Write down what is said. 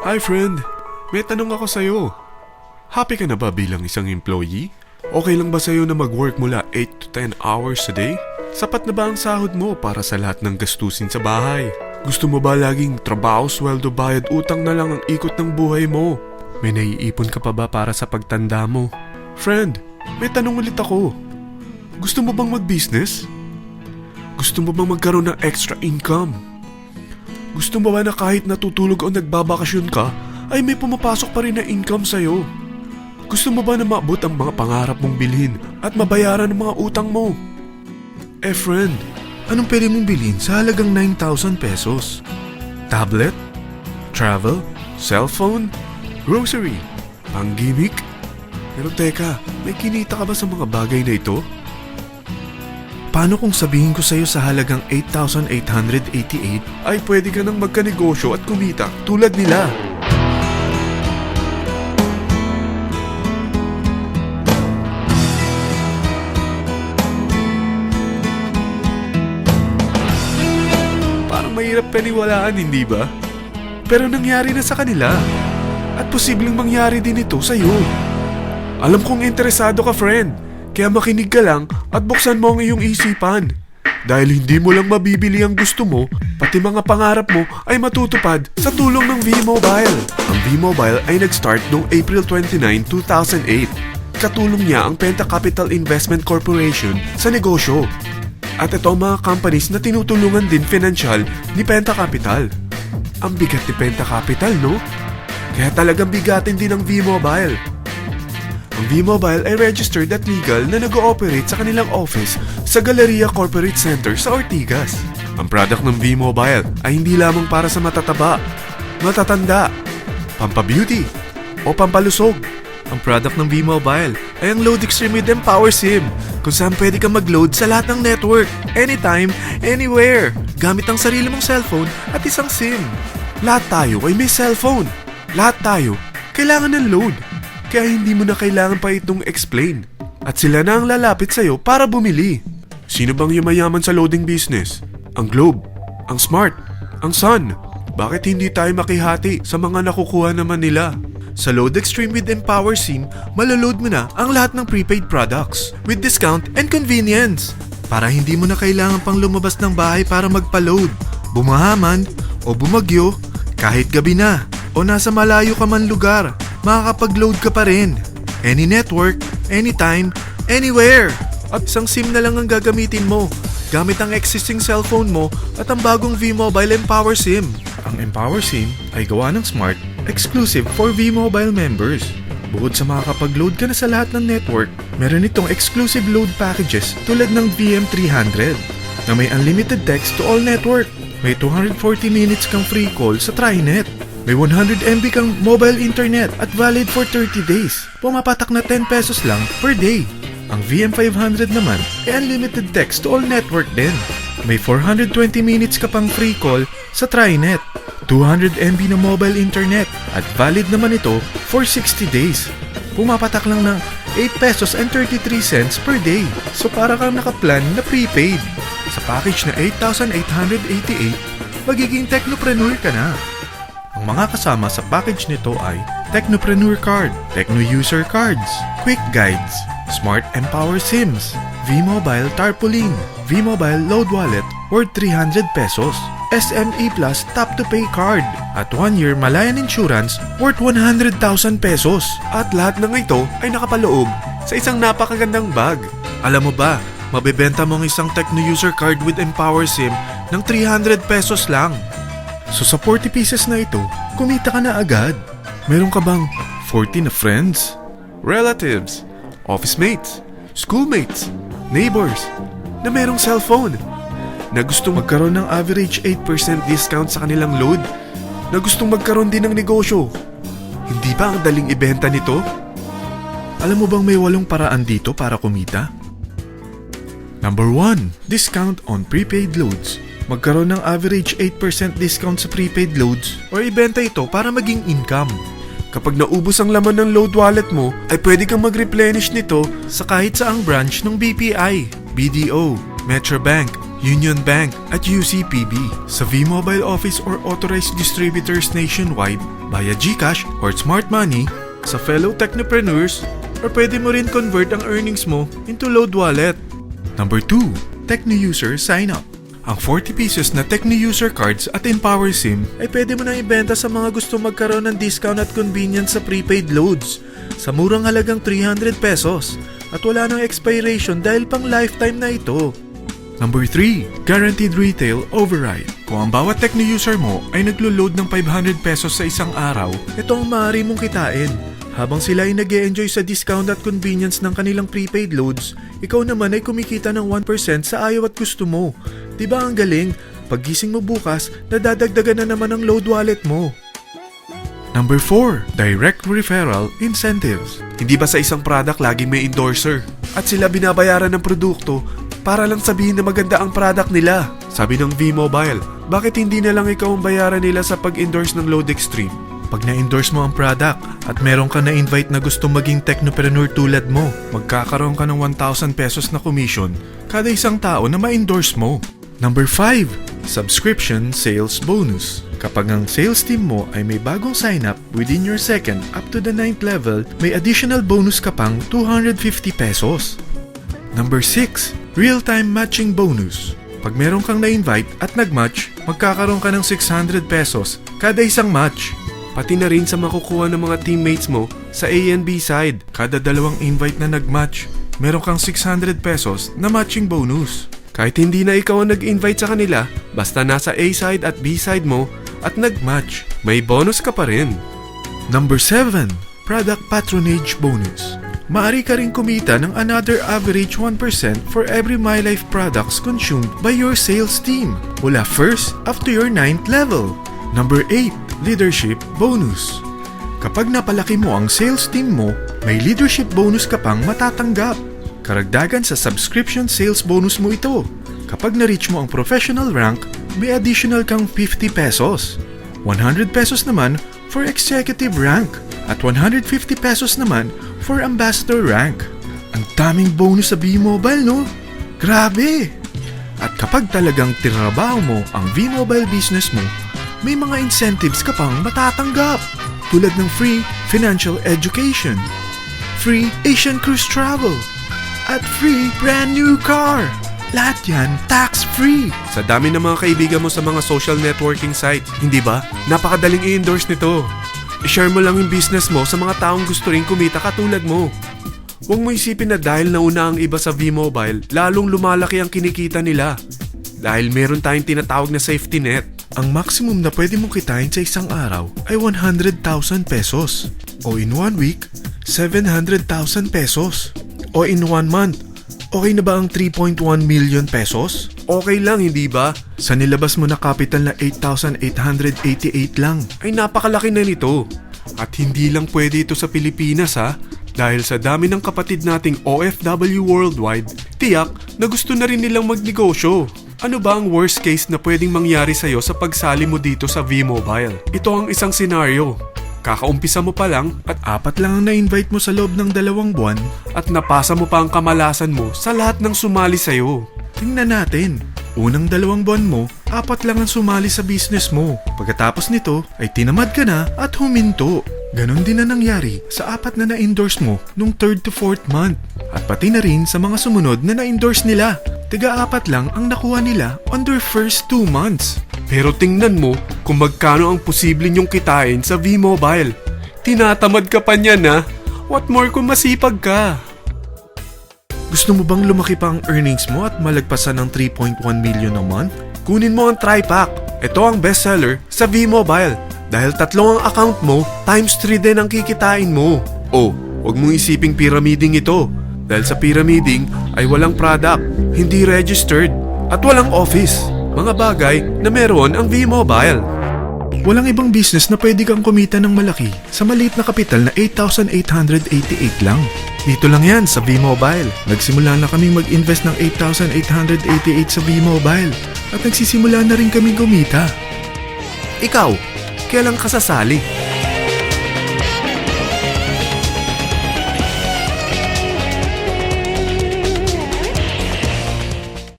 Hi friend, may tanong ako sa'yo. Happy ka na ba bilang isang employee? Okay lang ba sa'yo na mag-work mula 8 to 10 hours a day? Sapat na ba ang sahod mo para sa lahat ng gastusin sa bahay? Gusto mo ba laging trabaho, sweldo, bayad, utang na lang ang ikot ng buhay mo? May naiipon ka pa ba para sa pagtanda mo? Friend, may tanong ulit ako. Gusto mo bang mag-business? Gusto mo bang magkaroon ng extra income? Gusto mo ba na kahit natutulog o nagbabakasyon ka, ay may pumapasok pa rin na income sa'yo? Gusto mo ba na maabot ang mga pangarap mong bilhin at mabayaran ang mga utang mo? Eh friend, anong pwede mong bilhin sa halagang 9,000 pesos? Tablet? Travel? Cellphone? Grocery? Pang-gimmick? Pero teka, may kinita ka ba sa mga bagay na ito? Paano kung sabihin ko sa'yo sa halagang 8,888 ay pwede ka nang magkanegosyo at kumita tulad nila? Parang mahirap paniwalaan, hindi ba? Pero nangyari na sa kanila. At posibleng mangyari din ito sa'yo. Alam kong interesado ka, friend. Kaya makinig ka lang at buksan mo ang iyong isipan. Dahil hindi mo lang mabibili ang gusto mo, pati mga pangarap mo ay matutupad sa tulong ng V-Mobile. Ang V-Mobile ay nag-start noong April 29, 2008. Katulong niya ang Penta Capital Investment Corporation sa negosyo. At ito ang mga companies na tinutulungan din financial ni Penta Capital. Ang bigat ni Penta Capital, no? Kaya talagang bigatin din ang V-Mobile. Ang V-Mobile ay registered at legal na nag-ooperate sa kanilang office sa Galleria Corporate Center sa Ortigas. Ang product ng V-Mobile ay hindi lamang para sa matataba, matatanda, pampabeauty, o pampalusog. Ang product ng V-Mobile ay ang Load Extreme with Empower SIM, kung saan pwede kang mag-load sa lahat ng network, anytime, anywhere, gamit ang sarili mong cellphone at isang SIM. Lahat tayo ay may cellphone. Lahat tayo kailangan ng load. Kaya hindi mo na kailangan pa itong explain. At sila na ang lalapit sa'yo para bumili. Sino bang yumayaman sa loading business? Ang Globe, ang Smart, ang Sun. Bakit hindi tayo makihati sa mga nakukuha naman nila? Sa Load Extreme with Empower SIM, maloload mo na ang lahat ng prepaid products with discount and convenience. Para hindi mo na kailangan pang lumabas ng bahay para magpa-load. Bumahaman o bumagyo, kahit gabi na o nasa malayo ka man lugar, makakapag-load ka pa rin. Any network, anytime, anywhere. At isang SIM na lang ang gagamitin mo gamit ang existing cellphone mo at ang bagong V-Mobile Empower SIM. Ang Empower SIM ay gawa ng Smart, exclusive for V-Mobile members. Bukod sa makakapag-load ka na sa lahat ng network, meron itong exclusive load packages tulad ng VM300 na may unlimited text to all network. May 240 minutes kang free call sa TriNet. May 100 MB kang mobile internet at valid for 30 days. Pumapatak na 10 pesos lang per day. Ang VM500 naman ay unlimited text to all network din. May 420 minutes ka pang free call sa TriNet. 200 MB na mobile internet at valid naman ito for 60 days. Pumapatak lang ng 8 pesos and 33 cents per day. So para kang nakaplan na prepaid. Sa package na 8,888, magiging technopreneur ka na. Ang mga kasama sa package nito ay Technopreneur Card, Techno User Cards, Quick Guides, Smart Empower SIMs, V-Mobile Tarpaulin, V-Mobile Load Wallet worth 300 pesos, SME Plus Tap to Pay Card, at 1-year Malayan Insurance worth 100,000 pesos. At lahat ng ito ay nakapaloob sa isang napakagandang bag. Alam mo ba, mabebenta mo ang isang Techno User Card with Empower SIM ng 300 pesos lang. So sa 40 pieces na ito, kumita ka na agad. Meron ka bang 40 na friends, relatives, office mates, schoolmates, neighbors na merong cellphone, na gustong magkaroon ng average 8% discount sa kanilang load, na gustong magkaroon din ng negosyo? Hindi ba ang daling ibenta nito? Alam mo bang may 8 paraan dito para kumita? Number 1, discount on prepaid loads. Magkaroon ng average 8% discount sa prepaid loads o ibenta ito para maging income. Kapag naubos ang laman ng load wallet mo, ay pwede kang mag-replenish nito sa kahit saang branch ng BPI, BDO, Metrobank, Union Bank at UCPB, sa V-Mobile office or authorized distributors nationwide, via GCash or Smart Money, sa fellow technopreneurs, or pwede mo rin convert ang earnings mo into load wallet. Number 2, Techno User Sign Up. Ang 40 pesos na Techno User Cards at Empower SIM ay pwede mo na ibenta sa mga gusto magkaroon ng discount at convenience sa prepaid loads sa murang halagang 300 pesos at wala nang expiration dahil pang lifetime na ito. Number 3, Guaranteed Retail Override. Kung ang bawat Techno user mo ay naglo-load ng 500 pesos sa isang araw, ito ang maaari mong kitain. Habang sila ay nag-e-enjoy sa discount at convenience ng kanilang prepaid loads, ikaw naman ay kumikita ng 1% sa ayaw at gusto mo. Diba ang galing? Paggising mo bukas, nadadagdagan na naman ang load wallet mo. Number 4, Direct Referral Incentives. Hindi ba sa isang product laging may endorser? At sila binabayaran ng produkto para lang sabihin na maganda ang product nila. Sabi ng V-Mobile, bakit hindi na lang ikaw ang bayaran nila sa pag-endorse ng Load Extreme? Pag na-endorse mo ang product at meron ka na-invite na gusto maging technopreneur tulad mo, magkakaroon ka ng 1,000 pesos na commission kada isang tao na ma-endorse mo. Number 5, Subscription Sales Bonus. Kapag ang sales team mo ay may bagong sign-up within your second up to the 9th level, may additional bonus ka pang 250 pesos. Number 6, Real-Time Matching Bonus. Pag meron kang na-invite at nag-match, magkakaroon ka ng 600 pesos kada isang match. Pati na rin sa makukuha ng mga teammates mo sa A and B side. Kada dalawang invite na nag-match, meron kang 600 pesos na matching bonus. Kahit hindi na ikaw ang nag-invite sa kanila, basta nasa A side at B side mo at nag-match, may bonus ka pa rin. Number 7, Product Patronage Bonus. Maaari ka rin kumita ng another average 1% for every MyLife products consumed by your sales team mula 1st up to your 9th level. Number 8, Leadership Bonus. Kapag napalaki mo ang sales team mo, may leadership bonus ka pang matatanggap. Karagdagan sa subscription sales bonus mo ito. Kapag na-reach mo ang professional rank, may additional kang 50 pesos. 100 pesos naman for executive rank at 150 pesos naman for ambassador rank. Ang daming bonus sa V-Mobile, no? Grabe! At kapag talagang tinrabaho mo ang V-Mobile business mo, may mga incentives ka pang matatanggap tulad ng free financial education, free Asian cruise travel, at free brand new car. Lahat yan tax-free. Sa dami ng mga kaibigan mo sa mga social networking sites, hindi ba? Napakadaling i-endorse nito. I-share mo lang yung business mo sa mga taong gusto rin kumita katulad mo. Huwag mo isipin na dahil nauna ang iba sa V-Mobile, lalong lumalaki ang kinikita nila. Dahil meron tayong tinatawag na safety net. Ang maximum na pwede mong kitain sa isang araw ay 100,000 pesos. O in 1 week, 700,000 pesos. O in 1 month, okay na ba ang 3.1 million pesos? Okay lang, hindi ba? Sa nilabas mo na capital na 8,888 lang, ay napakalaki na nito. At hindi lang pwede ito sa Pilipinas ha, dahil sa dami ng kapatid nating OFW worldwide, tiyak na gusto na rin nilang magnegosyo. Ano ba ang worst case na pwedeng mangyari sa'yo sa pagsali mo dito sa V-Mobile? Ito ang isang senaryo. Kakaumpisa mo pa lang at 4 lang ang na-invite mo sa loob ng 2 buwan at napasa mo pa ang kamalasan mo sa lahat ng sumali sa'yo. Tingnan natin. Unang 2 buwan mo, 4 lang ang sumali sa business mo. Pagkatapos nito ay tinamad ka na at huminto. Ganon din na nangyari sa 4 na na-endorse mo nung 3rd to 4th month. At pati na rin sa mga sumunod na na-endorse nila. Tiga-4 lang ang nakuha nila on their first 2 months. Pero tingnan mo kung magkano ang posible nyong kitain sa V-Mobile. Tinatamad ka pa niyan ha? What more kung masipag ka? Gusto mo bang lumaki pa ang earnings mo at malagpasan ng 3.1 million a month? Kunin mo ang TriPack. Ito ang bestseller sa V-Mobile. Dahil 3 ang account mo, times 3 din ang kikitain mo. Oh, huwag mong isiping pyramiding ito. Dahil sa pyramiding ay walang product, hindi registered, at walang office. Mga bagay na meron ang V-Mobile. Walang ibang business na pwede kang kumita ng malaki sa maliit na kapital na 8,888 lang. Dito lang yan sa V-Mobile. Nagsimula na kaming mag-invest ng 8,888 sa V-Mobile at nagsisimula na rin kaming kumita. Ikaw, kailan ka sasali?